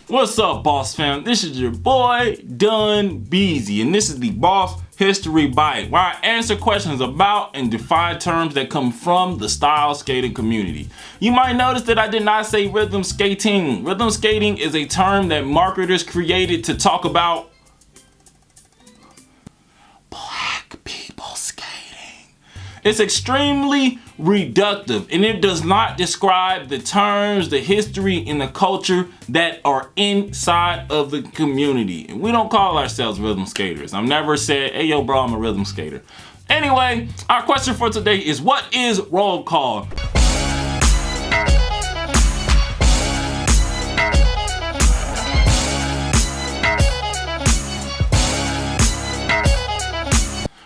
What's up, boss fam? This is your boy Dunbeezy, and this is the Boss History Bite, where I answer questions about and define terms that come from the style skating community. You might notice that I did not say rhythm skating. Rhythm skating is a term that marketers created to talk about black people skating. It's extremely reductive, and it does not describe the terms, the history, and the culture that are inside of the community. And we don't call ourselves rhythm skaters. I've never said, hey yo bro, I'm a rhythm skater. Anyway, our question for today is, what is roll call?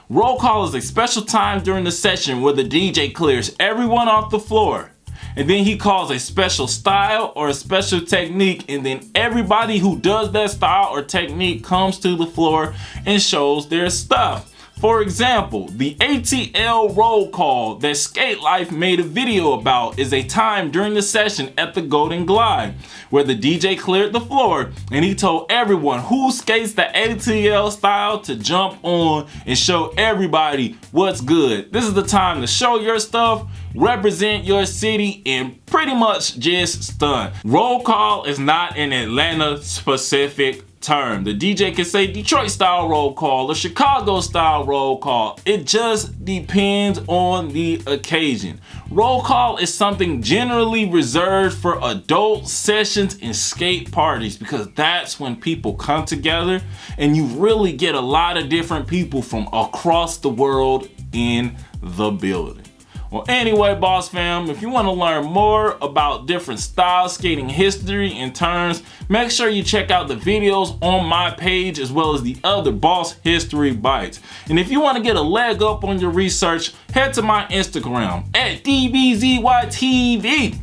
Roll call is a special time during the session where the DJ clears everyone off the floor, and then he calls a special style or a special technique, and then everybody who does that style or technique comes to the floor and shows their stuff. For example, the ATL roll call that Skate Life made a video about is a time during the session at the Golden Glide where the DJ cleared the floor and he told everyone who skates the ATL style to jump on and show everybody what's good. This is the time to show your stuff, represent your city, and pretty much just stun. Roll call is not an Atlanta specific term. The DJ can say Detroit style roll call or Chicago style roll call. It just depends on the occasion. Roll call is something generally reserved for adult sessions and skate parties, because that's when people come together and you really get a lot of different people from across the world in the building. Well, anyway, boss fam, if you want to learn more about different style skating history and terms, make sure you check out the videos on my page as well as the other Boss History Bites. And if you want to get a leg up on your research, head to my Instagram at Dunbeezytv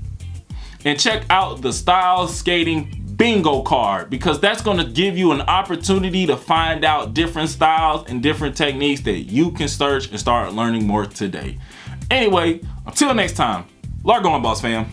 and check out the style skating bingo card, because that's going to give you an opportunity to find out different styles and different techniques that you can search and start learning more today. Anyway, until next time, log on, boss fam.